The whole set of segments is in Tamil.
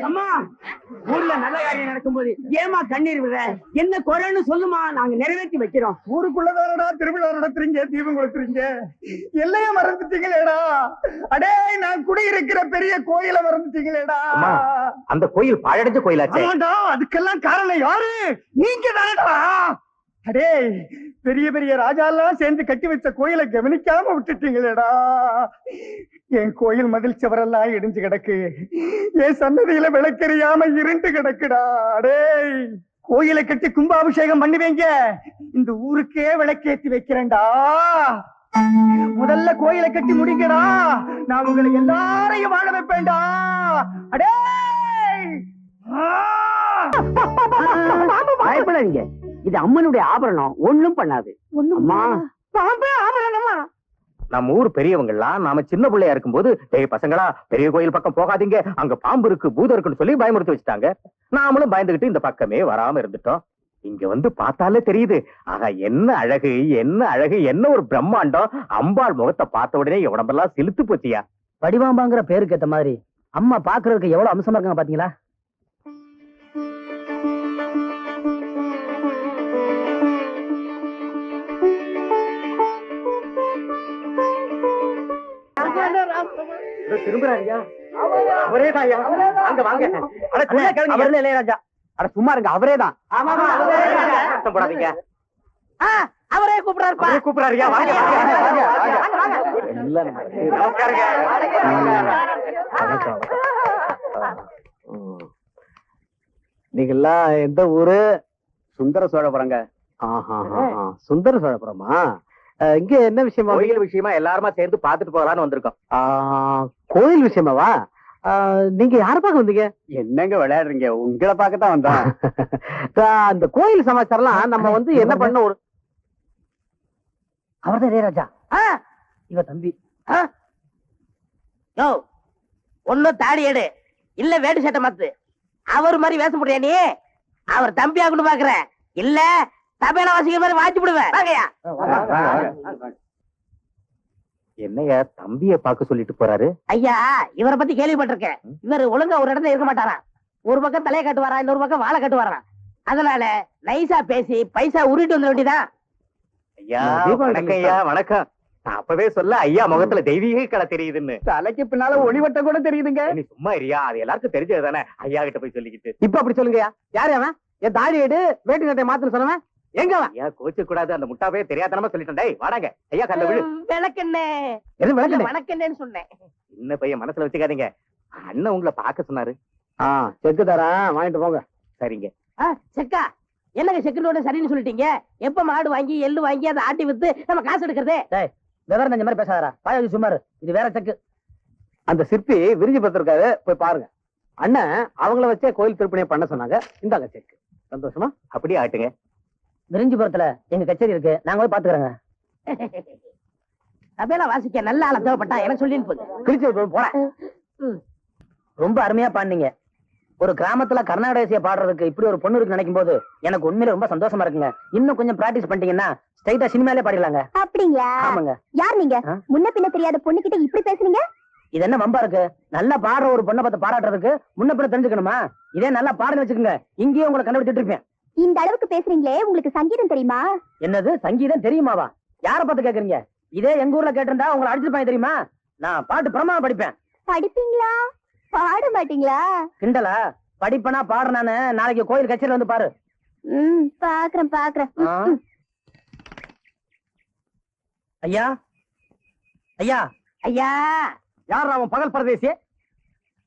அம்மா ஊர்ல நல்ல காரியம் நடக்கும்போது ஏமா கண்ணீர் விடுற? என்ன குறைன்னு சொல்லுமா, நாங்க நிறைவேற்றி வைக்கிறோம். ஊருக்குள்ளதானடா திருவிழா நடத்துறீங்க, தீபம் கொளுத்துறீங்க, எல்லைய மறந்துட்டீங்களேடா. அடே நான் குடியிருக்கிற பெரிய கோயிலை மறந்துட்டீங்களேடா. அந்த கோயில் பாழடைஞ்ச கோயிலாச்சே. அதுக்கெல்லாம் காரணம் யாரு? நீங்க தானடா. அடே பெரிய பெரிய ராஜா எல்லாம் சேர்ந்து கட்டி வச்ச கோயிலை கவனிக்காம விட்டுட்டீங்களேடா. என் கோயில் மதில் சுவரெல்லாம் இடிஞ்சு கிடக்கு, என் சன்னதியில விளக்கெரியாம இருண்டு கிடக்குடா. அடே கோயிலை கட்டி கும்பாபிஷேகம் பண்ணுவீங்க, இந்த ஊருக்கே விளக்கேத்தி வைக்கிறேன்டா. முதல்ல கோயிலை கட்டி முடிங்கடா, நான் உங்களை எல்லாரையும் வாழ வைப்பேன்டா. அடே பயப்படாதீங்க, இது அம்மனுடைய ஆபரணம், ஒண்ணும் பண்ணாது. அம்மா பாம்பு ஆபரணமா? நம்ம ஊர் பெரியவங்க எல்லாம் நாம சின்ன பிள்ளையா இருக்கும் போது, டேய் பசங்களா பெரிய கோயில் பக்கம் போகாதீங்க, அங்க பாம்பு இருக்கு பூதம் இருக்குன்னு சொல்லி பயமுறுத்தி வச்சுட்டாங்க. நாமளும் பயந்துகிட்டு இந்த பக்கமே வராம இருந்துட்டோம். இங்க வந்து பார்த்தாலே தெரியுது, ஆக என்ன அழகு, என்ன அழகு, என்ன ஒரு பிரம்மாண்டம். அம்பாள் முகத்தை பார்த்த உடனே உடம்பெல்லாம் சிலுத்து போச்சியா. வடிவாம்பாங்கிற பேருக்கு ஏத்த மாதிரி அம்மா பாக்குறதுக்கு எவ்வளவு அம்சமா இருக்காங்க பாத்தீங்களா? திரும்புறாரியா? அவரே தாயா, அங்க வாங்க. இளையராஜா, அட சும்மா இருங்க, அவரேதான். போடாதீங்க, அவரே கூப்பிடாரு. கூப்பிடாரியா? வாங்க நீங்கெல்லாம் எந்த ஊரு? சுந்தர சோழபுரங்க. சுந்தர சோழபுரமா? இங்க என்ன விஷயமா? கோயில் விஷயமா எல்லாருமா சேர்ந்து பாத்துட்டு போகலான்னு வந்திருக்கோம். கோயில் விஷயமாவா? நீங்க யார பார்க்க வந்தீங்க? என்னங்க விளையாடுறீங்க? உங்களை பார்க்கத்தான் வந்தோம். அந்த கோயில் சமாச்சாரம் நம்ம வந்து என்ன பண்ண ஒரு அவர்தான் இளையராஜா. இவ தம்பி. ஒன்னும் தாடி எடு, இல்ல வேட்டு சட்டை மாத்து. அவர் மாதிரி வேஷம் போடுறியா நீ? அவர் தம்பி ஆகணும் பாக்குற, இல்ல தபேல வாசிக்கிற மாதிரி வாய்ச்சி விடுவேன். வாங்கயா. என்னையா தம்பிய பார்க்க சொல்லிட்டு போறாரு? ஐயா இவரை பத்தி கேள்விப்பட்டிருக்கேன். இவர் ஒழுங்கா ஒரு இடத்துல இருக்க மாட்டாரா. ஒரு பக்கம் தலையை கட்டுவாரா, இன்னொரு பக்கம் வாழை கட்டுவாரா. அதனால நைசா பேசி பைசா உருட்டு வந்துட வேண்டியதான். ஐயா வணக்கம். ஐயா வணக்கம். நான் அப்பவே சொல்ல, ஐயா முகத்துல தெய்வீக கலை தெரியுதுன்னு. தலைக்கு பின்னால ஒளிவட்டம் கூட தெரியுதுங்க. நீ சும்மா இருயா, அது எல்லாருக்கும் தெரிஞ்சது தானே. ஐயா கிட்ட போய் சொல்லிக்கிட்டு இப்ப அப்படி சொல்லுங்கயா. யாரு அவன்? என் தாடி எடு, வேட்டி சட்டை மாத்துன்னு சொன்னவன் எங்க அவன்? ஐயா கோச்சு கூடாது, அந்த முட்டாவே தெரியாதனமா சொல்லிட்டேன். டேய் வாடாங்க. ஐயா கல்ல விழு. விளக்கெண்ணே வணக்கெண்ணேன்னு சொன்னேன். இன்ன பையன் மனசுல வச்சுக்காதீங்க. அண்ணன் உங்களை பார்க்க சொன்னாரு. செக்கு தரேன், வாங்கிட்டு போங்க. சரிங்க. செக்கா என்னங்க செக்குன்னு சரின்னு சொல்லிட்டீங்க. எப்ப மாடு வாங்கி எள்ளு வாங்கி அதை ஆட்டி வித்து நம்ம காசு எடுக்கிறதே? விவரம் இந்த மாதிரி பேசாதரா, பாயாஜி சுமார். இது வேற செக்கு. அந்த சிற்பி விரிஞ்சு பத்திருக்காரு, போய் பாருங்க. அண்ணன் அவங்கள வச்சே கோயில் திருப்பணியை பண்ண சொன்னாங்க. இந்தாங்க செக்கு. சந்தோஷமா? அப்படியே ஆட்டுங்க. விரிஞ்சிபுரத்துல எங்க கச்சேரி இருக்கு, நாங்க போய் பாத்துக்கிறோங்க. தபேலா வாசிக்க நல்ல ஆள தேவைப்பட்டா எனக்கு சொல்லி கிழிச்சு போறேன். ரொம்ப அருமையா பாடுனீங்க. ஒரு கிராமத்துல கர்நாடக இசையை பாடுறதுக்கு இப்படி ஒரு பொண்ணு இருக்கு நினைக்கும் போது எனக்கு உண்மையில ரொம்ப சந்தோஷமா இருக்குங்க. இன்னும் கொஞ்சம் பிராக்டிஸ் பண்ணிட்டீங்கன்னா ஸ்ட்ரைட்டா சினிமாலே பாடிடலாங்க. அப்படிங்களா? ஆமாங்க. யார் நீங்க? முன்ன பின்ன தெரியாத பொண்ணு கிட்ட இப்படி பேசுறீங்க? இது என்ன வம்பா இருக்கு? நல்லா பாடுற ஒரு பொண்ணை பார்த்து பாராட்டுறதுக்கு முன்ன பின்ன தெரிஞ்சுக்கணுமா? இதே நல்லா பாடுன்னு வச்சுக்கோங்க, இங்கேயே உங்களை கண்டுபிடிச்சிட்டு இருப்பேன். இந்த அளவுக்கு பேசுறீங்களே, உங்களுக்கு சங்கீதம் தெரியுமா? என்னது சங்கீதம் தெரியுமாவா? யார பார்த்து கேக்குறீங்க? இதே எங்க ஊர்ல கேட்டிருந்தா உங்களை அடிச்சிருப்பாங்க தெரியுமா? நான் பாட்டு பிரமாதமா படிப்பேன். படிப்பீங்களா? பாட மாட்டீங்களா? கிண்டலா? படிப்பனா பாடுறானு நாளைக்கு கோயில் கச்சேரியில வந்து பாரு. பாக்குறேன் பாக்குறேன். ஐயா ஐயா ஐயா, யார் அவன் பகல் பரதேசி?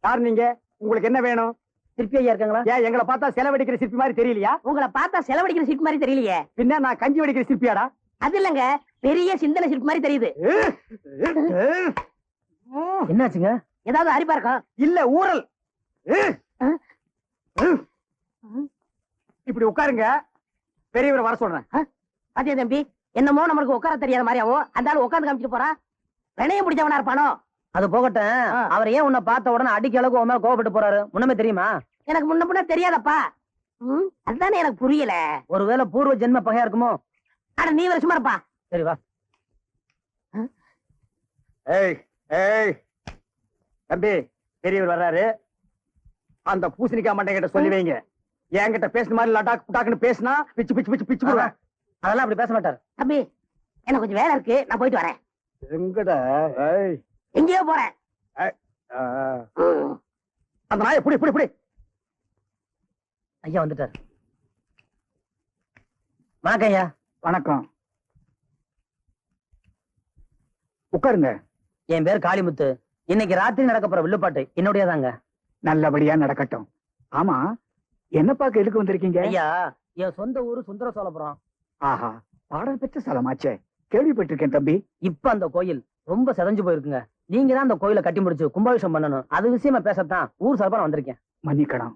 யார் நீங்க? உங்களுக்கு என்ன வேணும்? சிற்பி ஐயா இருக்காங்களா? ஏன் எங்களை பார்த்தா செலவடிக்கிற சிற்பி மாதிரி தெரியலையா? உங்களை பார்த்தா செலவடிக்கிற சிற்பி மாதிரி தெரியலையே. பின்ன நான் கஞ்சி வடிக்கிற சிற்பியாடா? அது இல்லங்க, பெரிய சிந்தனை சிற்பி மாதிரி தெரியுது. என்னாச்சுங்க? ஏதாவது அரிப்பா இருக்கும்? இல்ல ஊரல். இப்படி உட்காருங்க, பெரியவரை வர சொல்றேன். அதே தம்பி, என்னமோ நமக்கு உட்கார தெரியாத மாதிரியாவும் அந்த ஆளு உட்காந்து காமிச்சிட்டு போறான். வினையம் பிடிச்சவனா இருப்பானோ? அது போகட்டும், அவர் ஏன் உன்னை பார்த்த உடனே அடிக்க அளவுக்கு உன் மேல கோவப்பட்டு போறாரு? முன்னமே தெரியுமா? எனக்கு முன்ன பின்ன தெரியாதப்பா. அதுதானே எனக்கு புரியல. ஒருவேளை பூர்வ ஜென்ம பகையா இருக்குமோ? ஆனா நீ வர சும்மா இருப்பா. சரி வா. ஏய் ஏய் தம்பி, பெரியவர் வர்றாரு. அந்த பூசணிக்காய் மண்டை கிட்ட சொல்லி வைங்க. என்கிட்ட பேசுன மாதிரி லடாக் புடாக்குன்னு பேசினா பிச்சு பிச்சு பிச்சு பிச்சு போடுவேன். அதெல்லாம் அப்படி பேச மாட்டார். தம்பி எனக்கு கொஞ்சம் வேலை இருக்கு, நான் போயிட்டு வரேன். எங்கடா? எங்கேயோ போறேன். அந்த நாயை புடி புடி புடி. ஐயா வந்துட்டார். வணக்கம் ஐயா. வணக்கம். உட்காருங்க. என் பேர் காளிமுத்து. இன்னைக்கு ராத்திரி நடக்க போற வில்லுப்பாட்டு என்னுடையதாங்க. நல்லபடியா நடக்கட்டும். ஆமா, என்ன பார்க்க எதுக்கு வந்திருக்கீங்க? ஐயா, என் சொந்த ஊரு சுந்தர சோழபுரம். ஆஹா, பாடல் பெற்ற ஸ்தலமாச்சே, கேள்விப்பட்டிருக்கேன் தம்பி. இப்ப அந்த கோயில் ரொம்ப செதஞ்சு போயிருக்குங்க. நீங்க தான் அந்த கோயிலை கட்டி முடிச்சு கும்பாபிஷேகம் பண்ணணும். அது விஷயமா பேசத்தான் ஊர் சார்பா வந்திருக்கேன். மன்னிக்கணும்,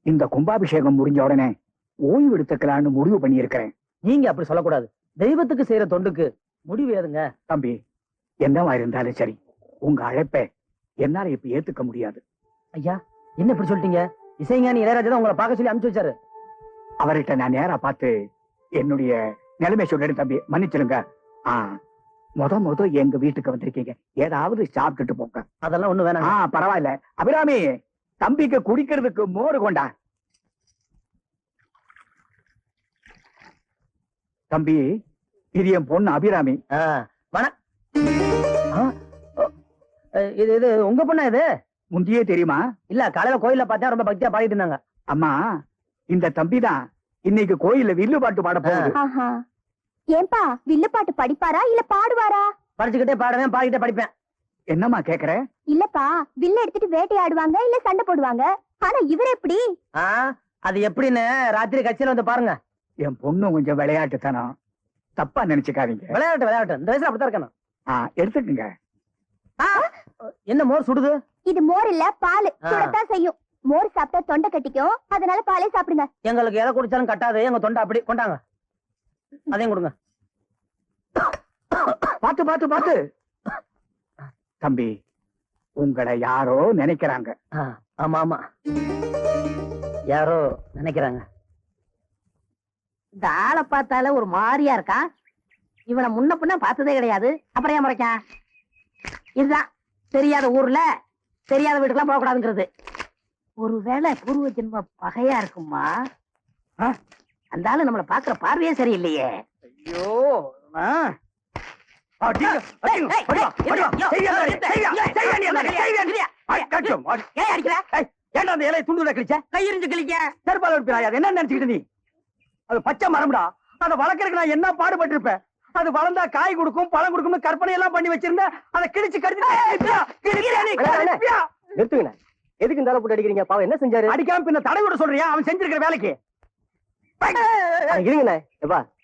இந்த கும்பாபிஷேகம் முடிஞ்ச உடனே ஓய்வு எடுத்துக்கலான்னு முடிவு பண்ணியிருக்கிறேன். நீங்க அப்படி சொல்லக்கூடாது. தெய்வத்துக்கு செய்யற தொண்டுக்கு முடிவு ஏதுங்க. தம்பி, என்னவா இருந்தாலும் சரி, உங்க அழைப்பை என்னால இப்ப ஏத்துக்க முடியாது. ஐயா, என்ன இப்படி சொல்லிட்டீங்க? இசைஞானி இளையராஜா தான் உங்களை பார்க்க சொல்லி அனுப்பிச்சு வச்சாரு. அவர்கிட்ட நான் நேரா பார்த்து என்னுடைய நிலைமை சொல்லிடு தம்பி, மன்னிச்சிருங்க. முத எங்க வீட்டுக்கு வந்திருக்கீங்க, ஏதாவது சாப்பிட்டுட்டு போங்க. அதெல்லாம் ஒண்ணு வேணாம். பரவாயில்ல. அபிராமி, தம்பிக்கு குடிக்கிறதுக்கு மோர் கொண்டா. தம்பி, இது என் பொண்ணு அபிராமி. இது இது உங்க பொண்ணா? இது முந்தியே தெரியுமா? இல்ல, காலையில கோயில்ல பார்த்தா ரொம்ப பக்தியா பாடிட்டு இருந்தாங்க. அம்மா, இந்த தம்பி தான் இன்னைக்கு கோயில்ல வில்லு பாட்டு பாட போகுது. ஆஹா. ஏன்பா வில்லு பாட்டு படிப்பாரா இல்ல பாடுவாரா? படிச்சுக்கிட்டே பாடுவேன், பாடிக்கிட்டே படிப்பேன். என்னம்மா கேக்குற? இல்லப்பா, வில்லு எடுத்துட்டு வேட்டையாடுவாங்க இல்ல சண்டை போடுவாங்க. ஆனா இவர் எப்படி? அது எப்படின்னு ராத்திரி கட்சியில வந்து பாருங்க. என் பொண்ணு கொஞ்சம் விளையாட்டுத்தனம், தப்பா நினைச்சுக்காதீங்க. விளையாட்டு விளையாட்டு, இந்த வயசுல அப்படித்தான் இருக்கணும். எடுத்துக்குங்க. என்ன மோர் சுடுது? இது மோர் இல்ல, பால். சுடத்தான் செய்யும். மோர் சாப்பிட்டா தொண்டை கட்டிக்கும், அதனால பாலே சாப்பிடுங்க. எங்களுக்கு எதை குடிச்சாலும் கட்டாது, எங்க தொண்டை அப்படி. கொண்டாங்க, அதையும் கொடுங்க. பாத்து பாத்து பாத்து. தம்பி, உங்களை யாரோ நினைக்கிறாங்க. ஆமா ஆமா, யாரோ நினைக்கிறாங்க. இந்த ஆளை பார்த்தால ஒரு மாதிரியா இருக்கா. இவனை முன்ன பின்ன பார்த்ததே கிடையாது, அப்புறம் ஏன் முறைக்கான்? இதுதான் தெரியாத ஊர்ல தெரியாத வீட்டுக்கெல்லாம் போக கூடாதுங்கிறது. ஒருவேளை பூர்வ ஜென்ம பகையா இருக்குமா? அந்த ஆளு நம்மளை பாக்குற பார்வையே சரியில்லையே. ஐயோ, என்ன நினைச்சுக்கிட்டு நீ? அது பச்சை மரம்டா. அதை வளர்க்கறதுக்கு நான் என்ன பாடுபட்டு இருப்பேன். அது வளர்ந்தா காய் கொடுக்கும், பழம் கொடுக்கும், கற்பனை எல்லாம் பண்ணி வச்சிருந்தேன். அதை கிழிச்சு நிறுத்துங்க. எதுக்கு இந்த போட்டு அடிக்கிறீங்க? பாவம் என்ன செஞ்சாரு? அடிக்காம பின்ன தடை விட சொல்றியா? அவன் செஞ்சிருக்கிற வேலைக்கு. இருங்கண்ணே,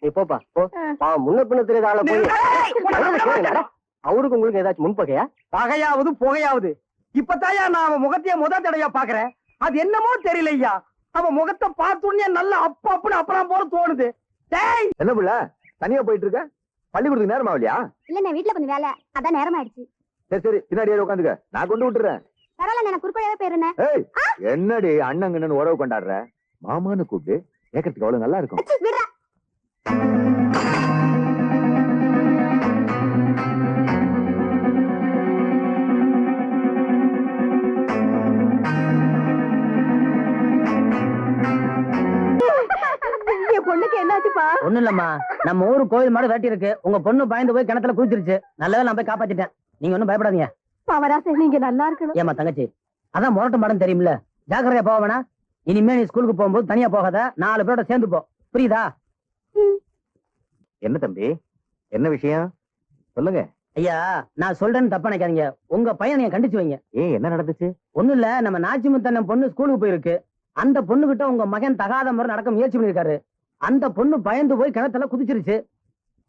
நீ போப்பா போ. பாவம் முன்ன பின்ன தெரியாத ஆள போய் அவருக்கு உங்களுக்கு ஏதாச்சும் முன்பகையா? பகையாவது புகையாவது இப்பதாயா நான் அவன் முகத்தைய முத தடையா பாக்குறேன். அது என்னமோ தெரியல ஐயா, அவன் முகத்தை பார்த்தோன்னே நல்லா அப்ப அப்படின்னு அப்புறம் போல தோணுது. என்ன புள்ள தனியா போயிட்டு இருக்க? பள்ளிக்கூடத்துக்கு நேரம் ஆகலையா? இல்ல, நான் வீட்டுல கொஞ்சம் வேலை, அதான் நேரம் ஆயிடுச்சு. சரி சரி, பின்னாடியே உட்காந்துக்க, நான் கொண்டு விட்டுறேன். பரவாயில்ல, நான் குறுக்கவே போயிருந்தேன். ஏய், என்னடி அண்ணங்கன்னு உறவு கொண்டாடுற? மாமான்னு கூப்பிட்டு கேட்கறதுக்கு அவ்வளவு நல்லா இருக்கும். விடுறா. பொண்ணுக்கு என்னாச்சுப்பா? ஒண்ணு இல்லம்மா, நம்ம ஊரு கோயில் மாடு வேட்டி இருக்கு. உங்க பொண்ணு பயந்து போய் கிணத்துல குதிச்சிருச்சு. நல்லவே நான் போய் காப்பாத்திட்டேன். நீங்க ஒண்ணும் பயப்படாதீங்க. பவராசே, நீங்க நல்லா இருக்கணும். ஏமா தங்கச்சி, அதான் முரட்டு மாடம் தெரியுமில்ல, ஜாக்கிரதையா போக வேணா. இனிமே நீ ஸ்கூலுக்கு போகும்போது தனியா போகாத, 4 பேரோட சேர்ந்து போ, புரியுதா? என்ன தம்பி, என்ன விஷயம் சொல்லுங்க. ஐயா, நான் சொல்றேன்னு தப்பா நினைக்காதீங்க. உங்க பையன் நீங்க கண்டிச்சு வைங்க. என்ன நடந்துச்சு? ஒண்ணும் இல்ல, நம்ம நாச்சிமுத்தண்ணன் பொண்ணு ஸ்கூலுக்கு போயிருக்கு. அந்த பொண்ணுகிட்ட உங்க மகன் தகாத முறை நடக்க முயற்சி பண்ணிருக்காரு. அந்த பொண்ணு பயந்து போய் கிணத்துல குதிச்சிருச்சு.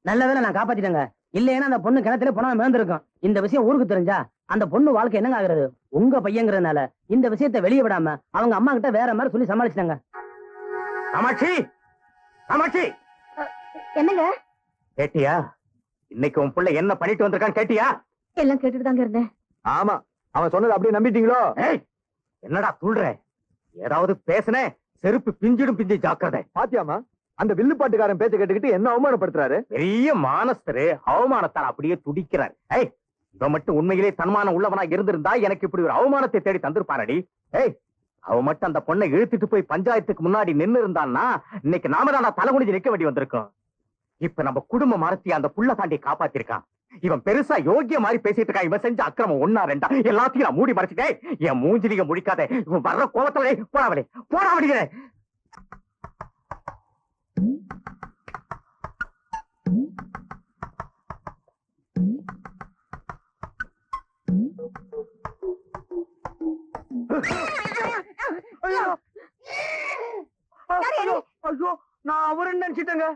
நல்ல வேளை நான் காப்பாத்திட்டேங்க. இல்லைன்னா அந்த பொண்ணு கிணத்துல போனா மேந்திருக்கும். இந்த விஷயம் ஊருக்கு தெரிஞ்சா அந்த பொண்ணு வாழ்க்கை என்னங்க ஆகுறது? உங்க பையங்கிறதுனால இந்த விஷயத்தை வெளியே விடாம அவங்க அம்மா கிட்ட வேற மாதிரி சொல்லி சமாளிச்சிட்டாங்க. காமாட்சி, காமாட்சி, என்னங்க? கேட்டியா? இன்னைக்கு உன் பிள்ளை என்ன பண்ணிட்டு வந்திருக்கான்னு கேட்டியா? எல்லாம் கேட்டுட்டு தாங்க இருந்தேன். ஆமா, அவன் சொன்னது அப்படியே நம்பிட்டீங்களோ? என்னடா சொல்ற? ஏதாவது பேசுனே செருப்பு பிஞ்சிடும், பிஞ்சு ஜாக்கிரதை. பாத்தியாமா, அந்த வில்லுப்பாட்டுக்காரன் பேச்ச கேட்டுக்கிட்டு என்ன அவமானப்படுத்துறாரு. பெரிய மானஸ்தரு அவமானத்தால் அப்படியே துடிக்கிறார். இவன் மட்டும் உண்மையிலே தன்மானம் உள்ளவனா இருந்திருந்தா எனக்கு இப்படி ஒரு அவமானத்தை தேடி தந்திருப்பாரடி. அவன் மட்டும் அந்த பொண்ணை இழுத்துட்டு போய் பஞ்சாயத்துக்கு முன்னாடி நின்னு இருந்தான்னா இன்னைக்கு நாம தான் தலை குனிஞ்சு நிக்க வேண்டி வந்திருக்கோம். இப்ப நம்ம குடும்ப மரத்தி அந்த புள்ள தாண்டி காப்பாத்திருக்கான். இவன் பெருசா யோகிய மாதிரி பேசிட்டு இருக்கான். இவன் செஞ்ச அக்கிரமம் 1 2 எல்லாத்தையும் நான் மூடி மறைச்சிட்டேன். என் மூஞ்சிலிங்க முடிக்காத. இவன் வர்ற கோபத்தோட போடாவளே போடாவடிக்கிறேன். ஐயோ நான் அவருன்னு நினைச்சிட்டேங்க.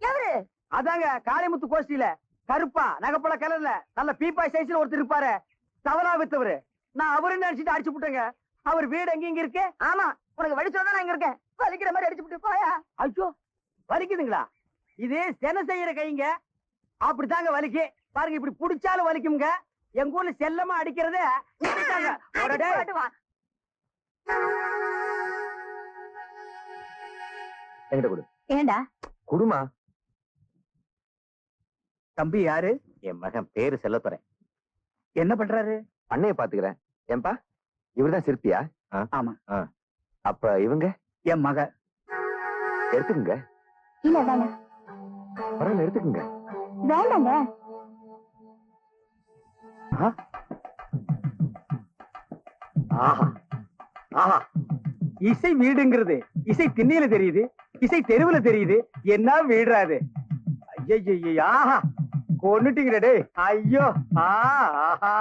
எவரு? அதாங்க காளிமுத்து கோஷ்டியில கருப்பா நகைப்பழ கலர்ல நல்ல பீப்பாய் சைஸ்ல ஒருத்தர் இருப்பாரு, தவறா வித்தவரு. நான் அவருன்னு நினைச்சிட்டு அடிச்சு விட்டேங்க. அவர் வீடு எங்க இருக்கு? ஆமா, உனக்கு வலிச்சோதான் நான் இங்க இருக்கேன். வலிக்கிற மாதிரி அடிச்சு விட்டு போயா. ஐயோ வலிக்குதுங்களா? இது சென செய்யற கைங்க, அப்படித்தாங்க வலிக்கு. பாருங்க இப்படி புடிச்சாலும் வலிக்குங்க. எங்க ஊர்ல செல்லமா அடிக்கிறதே இப்படித்தாங்க. ஒரடே. என்கிட்ட கொடு. ஏண்டா குடுமா. தம்பி யாரு? என் மகன் பேரு செல்லத்துறேன். என்ன பண்றாரு? அண்ணைய பாத்துக்கிறேன். ஏன்பா இவர்தான் சிற்பியா? ஆமா. அப்ப இவங்க என் மக. எடுத்துக்குங்க. இல்ல வேணாம். பரவாயில்ல எடுத்துக்குங்க. வேண்டாங்க. ஆஹா ஆஹா, இசை வீடுங்கிறது இசை திண்ணையில தெரியுது, இசை தெருவுல தெரியுது. என்ன வீடுறாது? ஐயோ ஆஹா, கொன்னுட்டீங்க டேய். ஐயோ ஆஹா.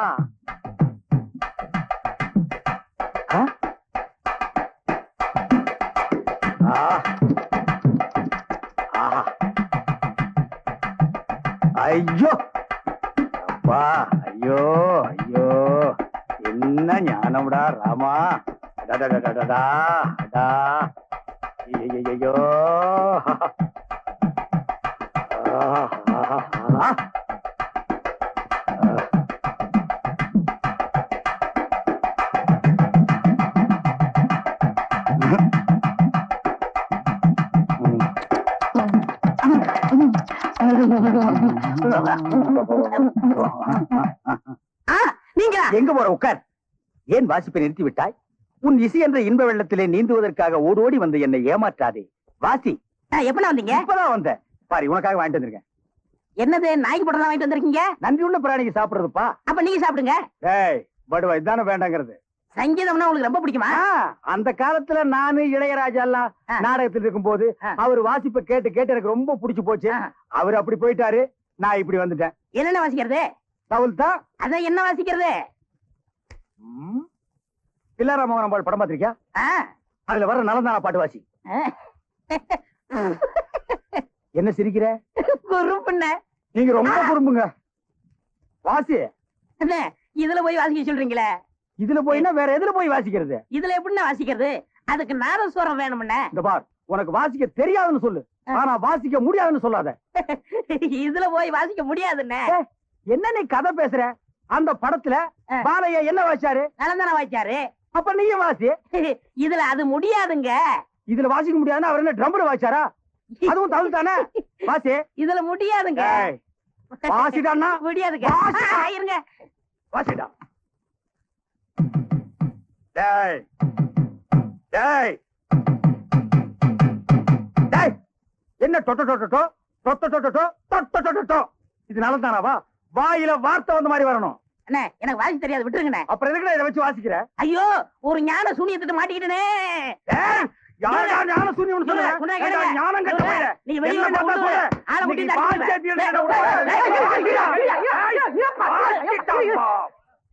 ஐயோ அப்பா, ஐயோ ஐயோ, என்ன ஞானம்டா ராமா. அடடடடடா, அடா. ஐயையையோ. நீங்க எங்க போற? உட்கார். ஏன் வாசிப்பை நிறுத்தி விட்டாய்? உன் இசை என்ற இன்ப வெள்ளத்திலே நீந்துவதற்காக ஓடோடி வந்து என்னை ஏமாற்றாதே. வாசி. எப்ப வந்தீங்க? இப்பதான் வந்தேன். பாரு உனக்காக வாங்கிட்டு வந்திருக்கேன். என்னது நாய்க்கு போடுறதா வாங்கிட்டு வந்திருக்கீங்க? நன்றி உள்ள பிராணிக்கு சாப்பிடுறதுப்பா. அப்ப நீங்க சாப்பிடுங்க. ஏய் படுவா, இதுதானே வேண்டாங்கிறது. சங்கீதம்னா உங்களுக்கு ரொம்ப பிடிக்குமா? அந்த காலத்துல நானு இளையராஜா எல்லாம் நாடகத்தில் இருக்கும் போது அவர் வாசிப்பை கேட்டு கேட்டு எனக்கு ரொம்ப பிடிச்சு போச்சு. அவர் அப்படி போயிட்டாரு, நான் இப்படி வந்துட்டேன். என்னென்ன வாசிக்கிறது? தவுல் தான். அதான் என்ன வாசிக்கிறது? பிள்ளாராமோகன் படம் பார்த்திருக்கியா? அதுல வர நலந்தானா பாட்டு வாசி. என்ன சிரிக்கிற? குறும்புண்ண. நீங்க ரொம்ப குறும்புங்க. வாசி. என்ன இதுல போய் வாசிக்க சொல்றீங்களே? இதுல போய்னா வேற எதுல போய் வாசிக்கிறது? இதுல எப்படின்னா வாசிக்கிறது? அதுக்கு நாதஸ்வரம் வேணும்னே. இந்த பார், உனக்கு வாசிக்க தெரியாதுன்னு சொல்லு, ஆனா வாசிக்க முடியாதுன்னு சொல்லாத. இதுல போய் வாசிக்க முடியாதுன்னு. என்ன நீ கதை பேசுற? அந்த படத்துல பாலையா என்ன வாசிச்சாரு? நலந்தானா வாசிச்சாரு. அப்ப நீயும் வாசி. இதுல அது முடியாதுங்க. இதுல வாசிக்க முடியாதுன்னா அவர் என்ன ட்ரம்ல வாசிச்சாரா? அதுவும் தமிழ் தானே. வாசி. இதுல முடியாதுங்க. வாசிடான்னா முடியாதுங்க. இருங்க. வாசிடா. டேய் டேய் டேய், என்ன டொட்டோ டொட்டோ டொட்டோ டொட்டோ டொட்டோ டொட்டோ? இது நலந்தானாவா? வாயில வார்த்தை வந்த மாதிரி வரணும். அண்ணே எனக்கு வாசி தெரியாது, விட்டுருங்கண்ணே. அப்புறம் எதுக்கு இதை வச்சு வாசிக்கிற? ஐயோ, ஒரு ஞான சூனியத்திட்டு மாட்டிக்கிட்டனே. ஞான சூனியம் சொல்ல ஞானம் கட்ட போயிட. நீ வெளிய ஆள முட்டி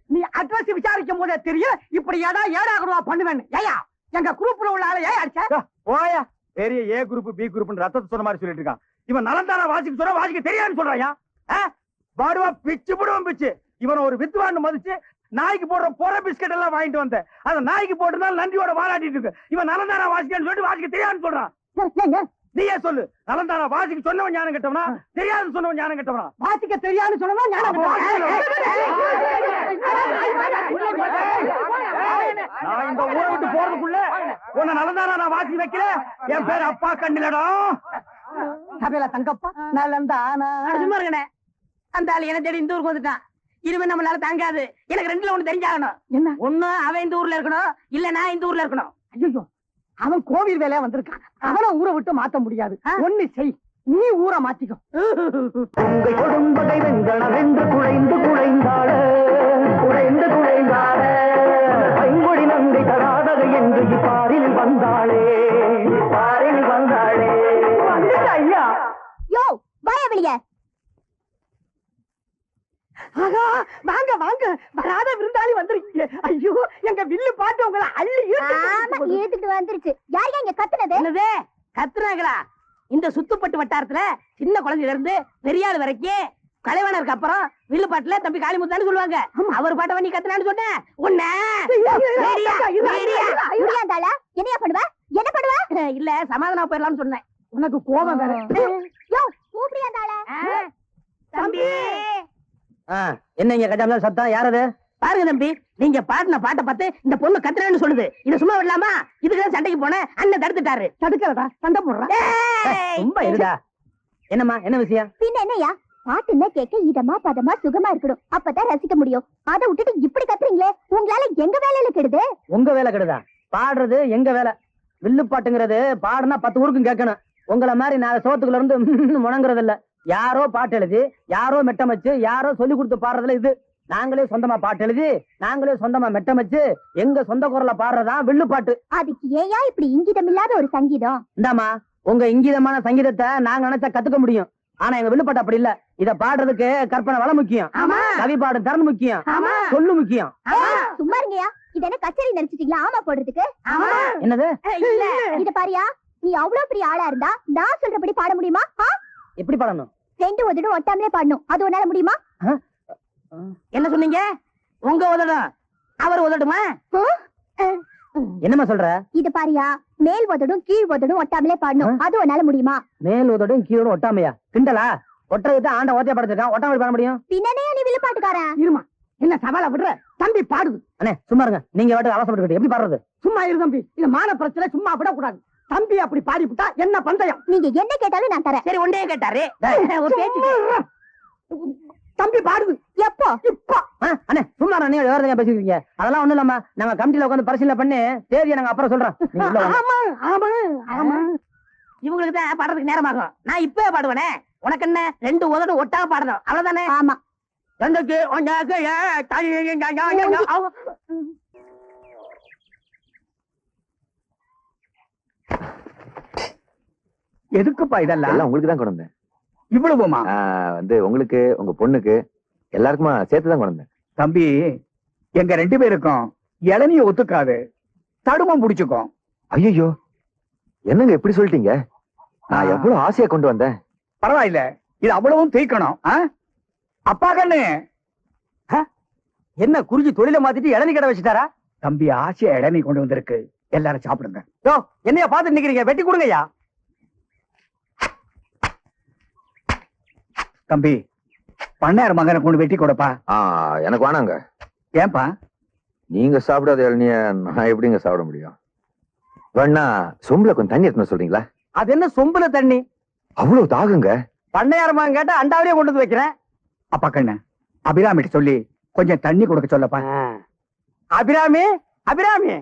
நீ அட்ரஸ் விசாரிக்கும் போதே தெரியும் இப்படி ஏடாகணுவா பண்ணுவேன்னு. ஏயா எங்க குரூப்ல உள்ள ஆளை ஏன் அடிச்ச? போயா, பெரிய ஏ குரூப் பி குரூப் ரத்தத்தை சொன்ன மாதிரி சொல்லிட்டு இருக்கான். இவன் நலந்தானா வாசிக்க சொல்ற, வாசிக்க தெரியாதுன்னு சொல்றாயா? பாடுவா பிச்சு போடுவான் பிச்சு. இவன் ஒரு வித்துவான்னு மதிச்சு நாய்க்கு போடுற போற பிஸ்கட் எல்லாம் வாங்கிட்டு வந்தேன். அந்த நாய்க்கு போட்டுதான் நன்றியோட வாழாட்டிட்டு இருக்கு. இவன் நலந்தானா வாசிக்கன்னு சொல்லிட்டு வாசிக்க தெரியாதுன்னு சொல்றான். நீயே சொல்லு, நலந்தானா வாசிக்க சொன்னவன் ஞானம் கட்டவனா, தெரியாதுன்னு சொன்னவன் ஞானம் கட்டவனா? வாசிக்க தெரியாதுன்னு சொன்னவன் ஞானம் நான் இந்த ஊரை விட்டு போறதுக்குள்ள உன்னை நலந்தானா நான் வாசி வைக்கல. என் பேர் அப்பா கண்ணிலடா. சபையில தங்கப்பா நலந்தானா. சும்மா இருக்கனே. அந்த ஆளு என்ன தேடி இந்த ஊருக்கு வந்துட்டான். இனிமே நம்மளால தாங்காது. எனக்கு ரெண்டுல ஒண்ணு தெரிஞ்சாகணும். என்ன? ஒண்ணு அவன் இந்த ஊர்ல இருக்கணும், இல்ல நான் இந்த ஊர்ல இருக்கணும். ஐயோ, அவன் கோவில் வேலையா வந்திருக்கான். அவனை ஊரை விட்டு மாத்த முடியாது. ஒண்ணு செய், நீ ஊரை மாத்திக்கோ. உங்கள் கொடும்பகை வெங்கணம் என்று குழைந்து குழைந்தாள பைங்கொடி நந்தை தராதகை என்று இப்பாரில் வந்தாளே ஐயா, யோ வாயா வெளியே. ஆகா, வாங்க வாங்க, வராத விருந்தாளி வந்திருக்கீங்க. ஐயோ, எங்க வில்லு பாட்டு உங்களை அள்ளி ஆமா, ஏத்துக்கிட்டு வந்துருச்சு. யார் இங்க கத்துனது? என்னது கத்துனாங்களா? இந்த சுத்துப்பட்டு வட்டாரத்துல சின்ன குழந்தையில இருந்து பெரிய ஆள் வரைக்கும் கலைவாணருக்கு அப்புறம் வில்லுப்பாட்டுல தம்பி காளிமுத்தான்னு சொல்லுவாங்க. அவர் பாட்டை பண்ணி கத்துனான்னு சொன்னேன். உன்ன முடியாதால என்னையா பண்ணுவ? என்ன பண்ணுவ? இல்ல சமாதானம் போயிடலாம்னு சொன்னேன். உனக்கு கோபம் வேற. யோ கூப்பிடியாதால. தம்பி என்ன இங்க கஜாம சத்தம்? யார் அது? பாருங்க தம்பி, நீங்க பாடின பாட்டை பார்த்து இந்த பொண்ணு கத்துறேன்னு சொல்லுது. இத சும்மா விடலாமா? இதுக்கு சண்டைக்கு போன அண்ணன் தடுத்துட்டாரு. தடுக்கிறதா? சண்டை போடுறா? ரொம்ப இருடா. என்னம்மா, என்ன விஷயம்? பின்ன என்னையா, பாட்டுன்னா கேட்க இதமா பதமா சுகமா இருக்கணும். அப்பதான் ரசிக்க முடியும். அதை விட்டுட்டு இப்படி கத்துறீங்களே, உங்களால எங்க வேலையில கெடுது? உங்க வேலை கெடுதா? பாடுறது எங்க வேலை. வில்லு பாட்டுங்கிறது பாடுனா 10 ஊருக்கும் கேட்கணும். உங்களை மாதிரி நான் சோத்துக்குள்ள இருந்து முணங்குறது இல்ல. யாரோ பாட்டு எழுதி, யாரோ மெட்டமைச்சு, யாரோ சொல்லி கொடுத்து பாடுறதுல இது. நாங்களே சொந்தமா பாட்டு எழுதி, நாங்களே சொந்தமா மெட்டமைச்சு, எங்க சொந்த குரல்ல பாடுறதா வில்லு பாட்டு. அதுக்கு ஏயா இப்படி இங்கிதம் இல்லாத ஒரு சங்கீதம்? இந்தாமா, உங்க இங்கீதமான சங்கீதத்தை நாங்க நினைச்சா கத்துக்க முடியும். ஆனா எங்க வில்லு பாட்டு அப்படி இல்ல. இத பாடுறதுக்கு கற்பனை வளம் முக்கியம். கவி பாடும் திறன் முக்கியம். சொல்லு முக்கியம். சும்மா இருங்கயா, இது என்ன கச்சேரி நடிச்சிட்டீங்களா ஆமா போடுறதுக்கு? என்னது? இத பாரியா, நீ அவ்வளவு பெரிய ஆளா இருந்தா நான் சொல்றபடி பாட முடியுமா? எப்படி பாடணும்? 2 உதடும் ஒட்டாமலே பாடணும். அது உன்னால முடியுமா? என்ன சொன்னீங்க? உங்க உதடும் அவர் உதடுமா? என்னமா சொல்ற? இது பாரியா, மேல் உதடும் கீழ் உதடும் ஒட்டாமலே பாடணும். அது உன்னால முடியுமா? மேல் உதடும் கீழோடும் ஒட்டாமையா? கிண்டலா? ஒட்டுறதுக்கு ஆண்ட ஓத்தையா படுத்திருக்கான். ஒட்டாமல் பாட முடியும்? பின்னனே நீ வில்லு பாட்டுக்காரன். இருமா, என்ன சவாலா விடுற? தம்பி பாடுது. அண்ணே சும்மா இருங்க. நீங்க வாட்டு அவசரப்பட்டு எப்படி பாடுறது? சும்மா இரு தம்பி, இது மான பிரச்சனை. சும்மா விடக்கூடாது. தம்பி அப்படி பாடி விட்டா என்ன பந்தயம்? நீங்க என்ன கேட்டாலும் நான் தரேன். சரி ஒன்னே கேட்டாரு. ஒரு பேச்சு. தம்பி பாடுது. எப்போ? இப்போ. அண்ணே சும்மா இருங்க. நீங்க வேற பேசிக்கிறீங்க. அதெல்லாம் ஒண்ணும் இல்லாம நாங்க கமிட்டில உட்காந்து பரிசீலனை பண்ணி தேதியை நாங்க அப்புறம் சொல்றோம். நீங்க உள்ள வாங்க. ஆமா ஆமா ஆமா. இவங்களுக்கு தான் பாடுறதுக்கு நேரமாகும். நான் இப்பவே பாடுவேனே. உனக்கு என்ன 2 உதடு ஒட்டாம பாடணும், அவ்வளவுதானே? ஆமா. எதுக்குப்பா இதெல்லாம்? எல்லாம் உங்களுக்கு தான் கொண்டு வந்தேன். இவ்வளவுமா? வந்து உங்களுக்கு, உங்க பொண்ணுக்கு, எல்லாருக்குமா சேர்த்து தான் கொண்டு வந்தேன். தம்பி, எங்க 2 பேருக்கும் இளநிய ஒத்துக்காது. தடுமம் புடிச்சுக்கோ. ஐயோ, என்னங்க எப்படி சொல்லிட்டீங்க? நான் எவ்வளவு ஆசையா கொண்டு வந்தேன். பரவாயில்ல, இது அவ்வளவும் தேய்க்கணும். அப்பா கண்ணு, என்ன குறிஞ்சி தொழில மாத்திட்டு இளநீ கடை வச்சுட்டாரா? தம்பி ஆசையா இளநீ கொண்டு வந்திருக்கு. எல்லாரும் சாப்பிடுங்க. யோ, என்னையா பாத்து நிக்கிறீங்க? வெட்டி கொடுங்கய்யா. தம்பி, பண்ணையார் மகனை கொண்டு வெட்டி கொடுப்பா. எனக்கு வேணாங்க. ஏன்பா? நீங்க சாப்பிடாத இளநிய நான் எப்படிங்க சாப்பிட முடியும்? வேணா சொம்புல கொஞ்சம் தண்ணி எடுத்துன்னு சொல்றீங்களா? அது என்ன சொம்புல தண்ணி? அவ்வளவு தாகுங்க. பண்ணையாரமா கேட்டா அண்டாவிலே கொண்டு வந்து வைக்கிறேன். அப்பா கண்ணு, அபிராமிட்டு சொல்லி கொஞ்சம் தண்ணி கொடுக்க சொல்லப்பா. அபிராமி, அபிராமி.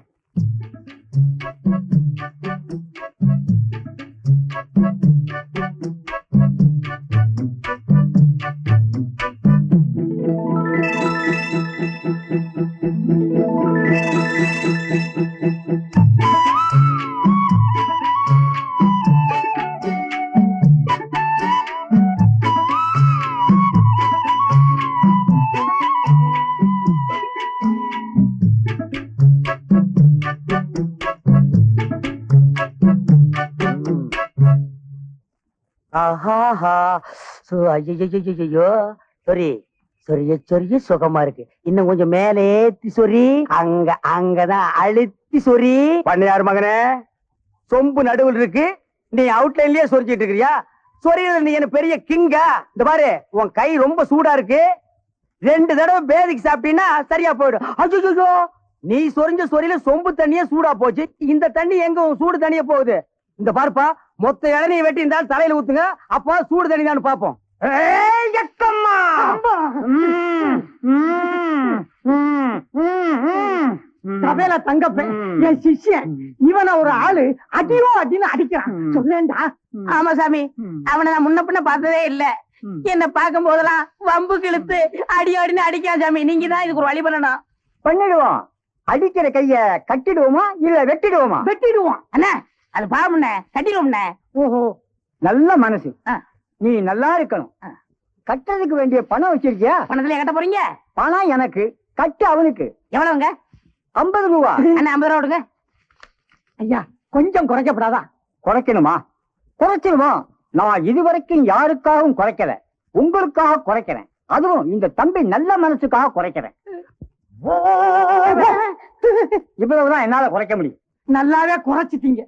ஆஹாஹா, ஐயோ, சொரி சொரிய சொரிய சுகமா இருக்கு. இன்னும் கொஞ்சம் மேலே ஏத்தி சொரி. அங்கதான் அழுத்தி சொரி. பண்ணையார் மகனே, சொம்பு நடுவில் இருக்கு, நீ அவுட்லைன்லயே சொரிச்சிட்டு இருக்கிறியா? சொரியல நீ என்ன பெரிய கிங்கா? இந்த பாரு, உன் கை ரொம்ப சூடா இருக்கு. 2 தடவை பேதிக்கு சாப்பிட்டீங்கன்னா சரியா போயிடும். ஐயோ, நீ சொரிஞ்ச சொரியில சொம்பு தண்ணியே சூடா போச்சு. இந்த தண்ணி எங்க உன் சூடு தண்ணிய போகுது? இந்த பாருப்பா, மொத்த இளநியை வெட்டி இருந்தாலும் தலையில ஊத்துங்க. அப்பா சூடு தண்ணி தான் பாப்போம். சபையில தங்கப்பேன் என் சிஷ்யன் இவனை ஒரு ஆளு அடியோ அடின்னு அடிக்கிறான் சொல்லேன்டா. ஆமா சாமி, அவனை நான் முன்ன பின்ன பார்த்ததே இல்ல. என்ன பார்க்கும் போதெல்லாம் வம்பு கிழித்து அடி அடின்னு அடிக்கான் சாமி. நீங்க தான் இதுக்கு ஒரு வழி பண்ணணும். பண்ணிடுவோம். அடிக்கிற கைய கட்டிடுவோமா இல்ல வெட்டிடுவோமா? வெட்டிடுவோம். அண்ணா அது பாவம்ண்ணே, கட்டிடுவோம்ண்ணே. ஓஹோ, நல்ல மனசு. நீ நல்லா இருக்கணும். கட்டுறதுக்கு வேண்டிய பணம் வச்சிருக்கியா? பணத்துல கட்ட போறீங்க? பணம் எனக்கு, கட்டு அவனுக்கு. எவ்வளவுங்க? 50 ரூபா. அண்ணா 50 ரூபா விடுங்க. ஐயா கொஞ்சம் குறைக்கப்படாதா? குறைக்கணுமா? குறைச்சிருமா? நான் இதுவரைக்கும் யாருக்காகவும் குறைக்கல, உங்களுக்காக குறைக்கிறேன். அதுவும் இந்த தம்பி நல்ல மனசுக்காக குறைக்கிறேன். இவ்வளவுதான் என்னால குறைக்க முடியும். நல்லாவே குறைச்சிட்டீங்க.